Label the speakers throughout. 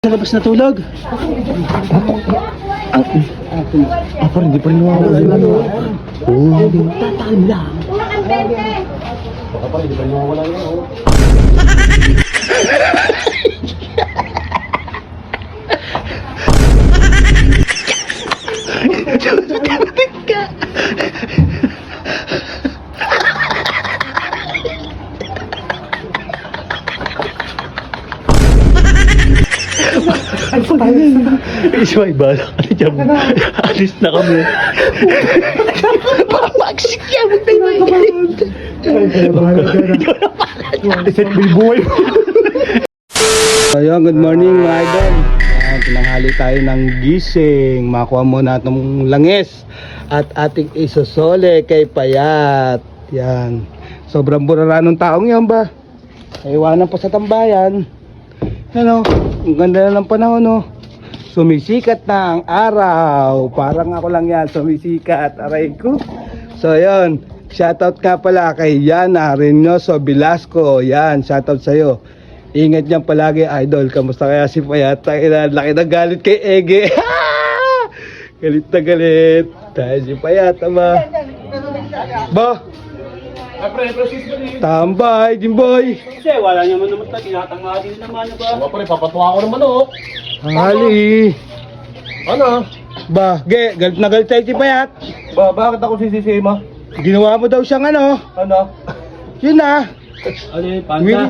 Speaker 1: Sa labas natulog. Parang hindi pa rin nawawala yung ano. Oo. Tataan lang. Baka pa rin hindi pa rin nawawala yung ano. Ismay bala ka na dyan. Alis na kami. Papagsik yan. Huwag tayo maingit. Iset mo yung buhay mo. Ayun, good morning mga idol. Pinanghali tayo ng gising. Makuha muna itong langis at ating isosole kay Payat. Yan. Sobrang burara ng taong yan ba? Iwanan pa sa tambayan. Ano, ang ganda na ng panahon, no? Sumisikat na ang araw. Parang ako lang yan, sumisikat. Aray ko. So, yun. Shoutout ka pala kay Yana Reynoso Velasco. Yan, shoutout sa'yo. Ingat niyan palagi, idol. Kamusta kaya si Payat? Laki na galit kay Ege. Galit na galit. Dahil si Payat, ama. Ba? Tambay, Jimboy.
Speaker 2: Kasi wala naman naman tayo, tinatanggali naman ba?
Speaker 3: Wala pa rin, papatuwa ko ng manok.
Speaker 1: Hali.
Speaker 3: Ano?
Speaker 1: Ba, galit na galit tayo si Payat.
Speaker 3: Bakit ako sisisima?
Speaker 1: Ginawa mo daw siyang ano.
Speaker 3: Ano?
Speaker 1: Yun na.
Speaker 2: Ano yung panda?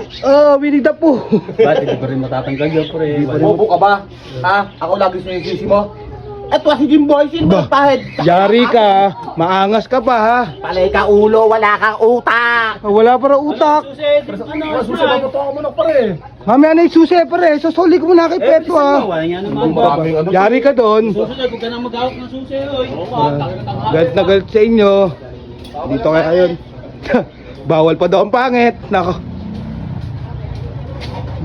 Speaker 1: Winnie the Pooh.
Speaker 2: Ba't hindi pa rin matatanggal yun, pre?
Speaker 3: Bobo ka ba? Ha? Ako lagi sinisisi mo? Eto si Jimboy, sino ba pahid?
Speaker 1: Yari ka. Maangas ka pa ha.
Speaker 3: Palay ka ulo, wala kang utak.
Speaker 1: Wala para utak.
Speaker 2: Ano?
Speaker 3: Susi, papatuwa ko manok pa rin.
Speaker 1: Mamaya na yung susi pare. Sasoli ko muna kay Peto ha.
Speaker 2: Wala nga naman.
Speaker 1: Yari ka doon.
Speaker 2: Susunod, huwag ka nang mag-awak ng susi, oy.
Speaker 1: Galit na galit sa inyo. Dito kayo ayun. Bawal pa daw ang pangit. Nako.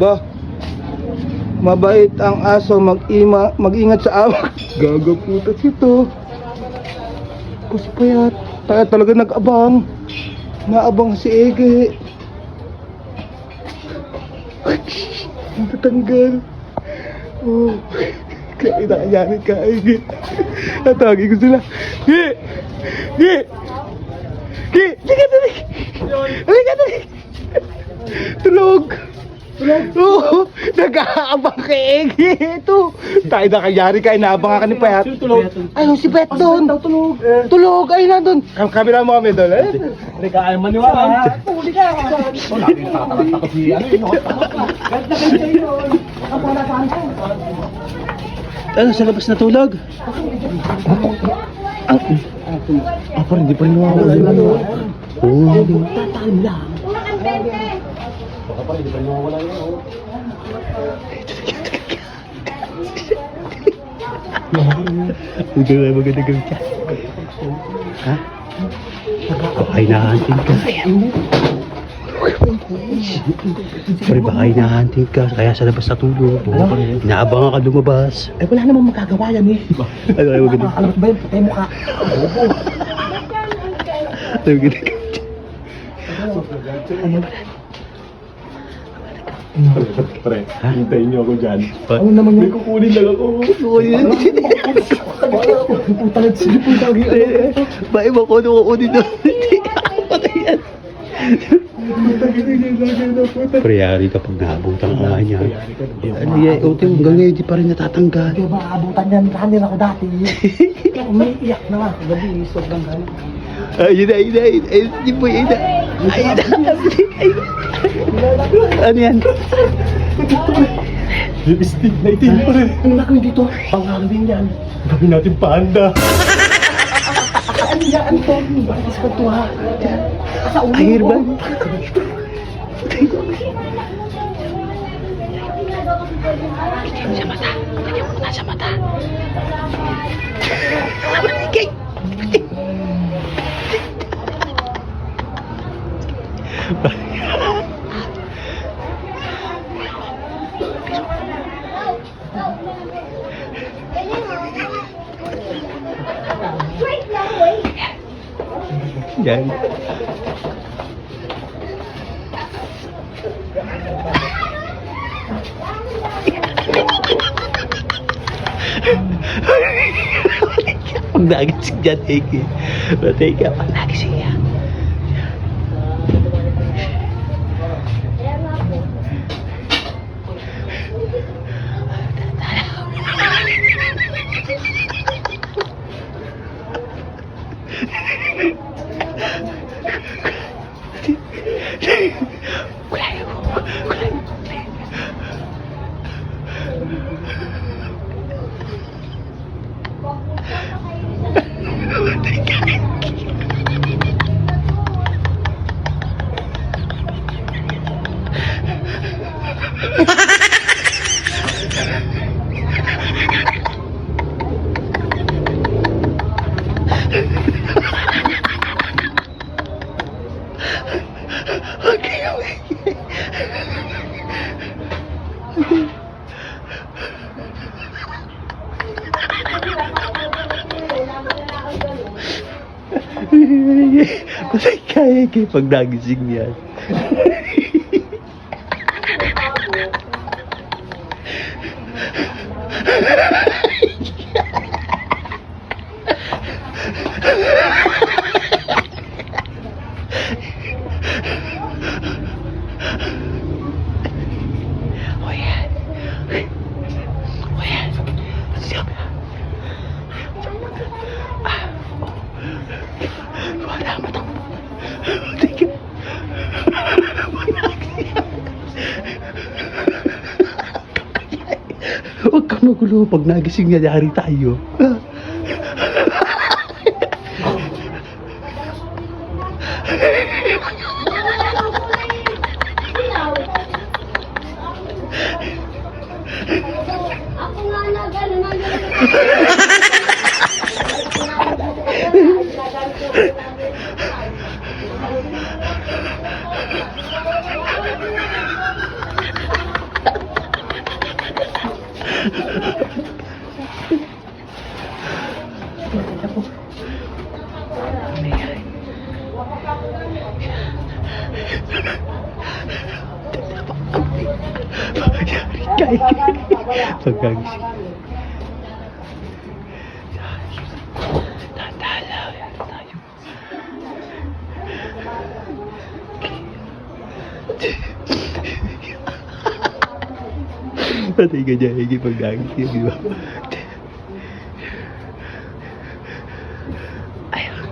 Speaker 1: Ba. Mabait ang aso, mag-ingat sa amak. Gagaputas ito. Kasi Payat. Tayo talaga nag-abang. Naabang si Ege. Natanggal. Oh. Kaya nakayari ka, Ege. Natawagin ko sila. Ge! Ge! Ge! Halika dali! Halika dali! Tulog! Oo, nag-aabang kay Ege. Ito. Tayo nakayari ka, inaabang ka ni Payat. Ayun, si Pet doon. Tulog, ayun na doon. Kamera mo kami doon.
Speaker 2: Hindi ka ayaw maniwala.
Speaker 3: Huli ka. Lagi nakatalat ako si ano yun.
Speaker 1: Ano, sa labas natulog? Parang hindi pa rin nawawala yung ano. Oo. Tataan lang.
Speaker 3: Baka pa rin, hindi pa rin nawawala yung ano.
Speaker 1: Maganda gawin ka. Ha? Baka hinahantin ka. Pare, baka hinahantin ka. Kaya sa labas natulog. Inaabangan ka lumabas.
Speaker 3: Eh wala namang magagawa yan eh.
Speaker 1: Ano kayo maganda?
Speaker 3: Alam ba yun? Patay mo ka.
Speaker 1: Ano maganda gawin?
Speaker 3: Pre, hintayin niyo ako dyan.
Speaker 1: Ano
Speaker 3: naman yan? Kukunin lang ako. Putang at sila putang.
Speaker 1: Bae mo ko nung kukunin doon. Hindi ako patayan. Priyari kapag naabutan ka nga niya. Ano yan? Uti mo hanggang ngayon di pa rin natatanggal.
Speaker 3: Di ba abutan yan? Kanin ako dati. Umiiyak na nga. Gabi, sobrang galit.
Speaker 1: Ayun na, ayun na, ayun na. Ayun po, ayun na. Ayun na, ayun na. Ano yan?
Speaker 3: Lipstick, naitin pa rin. Ano na dito? Pangalan yan. Gawin natin panda. Ano yan? Ito? Bakit pa ito ha? Sa ulo
Speaker 1: Ay, ba? Sa mata. Lagyan mo na sa mata. Maligay. Yan. Pag nagising dyan, Eki. Patay ka, pag nagising yan. Patay ka, Eki, pag nagising yan. Oh yan. Oh yan. Siap. Wala mo to. Teka. Huwag kang magulo. Pag nagising niya, yari tayo.
Speaker 4: Ako nga na gano'n.
Speaker 1: Pagkagising. Tatalaw yan tayo. Patay ka dyan, hindi pagkagising, di ba? Ayun.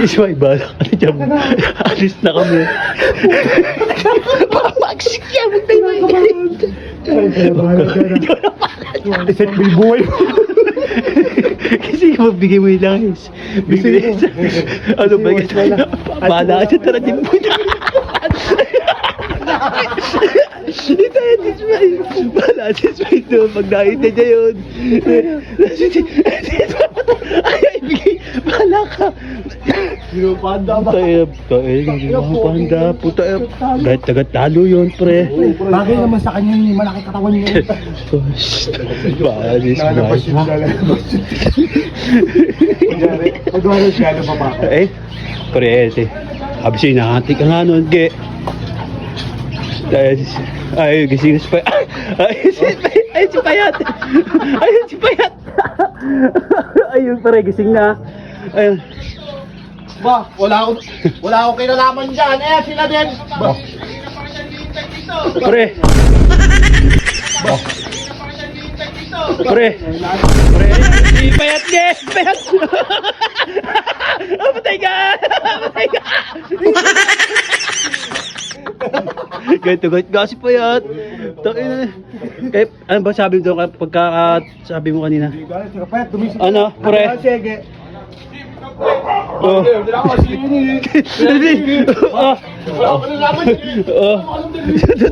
Speaker 1: Ismay, bala ka na dyan. Alis na kami. Papagsik yan. Huwag tayo
Speaker 3: Iset mo yung buhay mo.
Speaker 1: Kasi magbigay mo yung langis. Bigay sa... Ano ba yan? Bala ka dyan. Tara din mo na. Ito yan, Ismay. Bala, Ismay. Pag nakita niya yun. Ay, bigay. Bala ka.
Speaker 3: Panda ba?
Speaker 1: Panda. Puta, kahit tagatalo yun, pre.
Speaker 3: Bagay naman sa kanya yung malaki katawan niya.
Speaker 1: Baalis,
Speaker 3: Lalabas yung lalabas. Pag-wala siya, ano pa ba?
Speaker 1: Eh, pre, abisi nakati ka nga nun, ge. Ay, gising si Payat. Ay, si Payat. Ayun, si Payat. Ayun, pre, gising na. Ayun.
Speaker 3: Ba, wala akong kinalaman dyan. Eh, sila din. Ba,
Speaker 1: Pre. Pre. Pre. Si Payat, ge. Si Payat. Oh, patay ka. Patay ka. Ganito si Payat. Eh, ano ba sabi mo doon pagka sabi mo kanina? Ano, pre?
Speaker 3: Sige.
Speaker 1: Oh. Oh. Oh.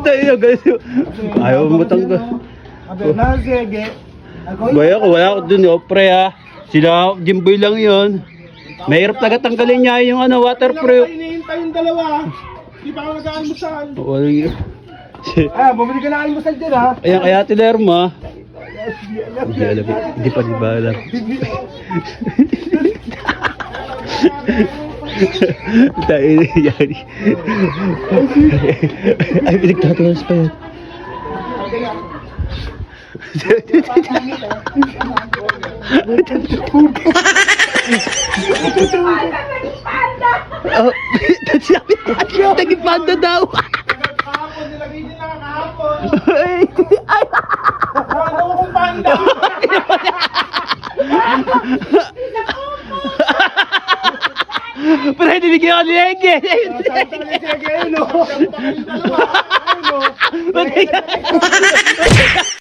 Speaker 1: Tayo ganito. Ayaw mo tangga.
Speaker 3: Sige.
Speaker 1: Baya ko wala ko dun, pre ha. Sila Jimboy lang 'yon. Mahirap talaga tanggalin niya yung ano, waterproof.
Speaker 3: Hinihintay yung dalawa. Di pa ako nag-aalmusal. Bumili ka na almusal dyan ha.
Speaker 1: Ayan kaya Ate Lerma. Hindi alam. Hindi pa di ba alam. Tayo na yan. Ay, pinagtatawas pa yan. Oh, sinabi na naging panda daw.
Speaker 3: Kahapon, nilagay nila kahapon.
Speaker 1: Ay, ay.
Speaker 3: Ano kung panda?
Speaker 1: Pero hindi bigyan ko ni Ege.
Speaker 3: Saan talaga siya kayo, no? Siyang pakil dalawa. Ayun, no?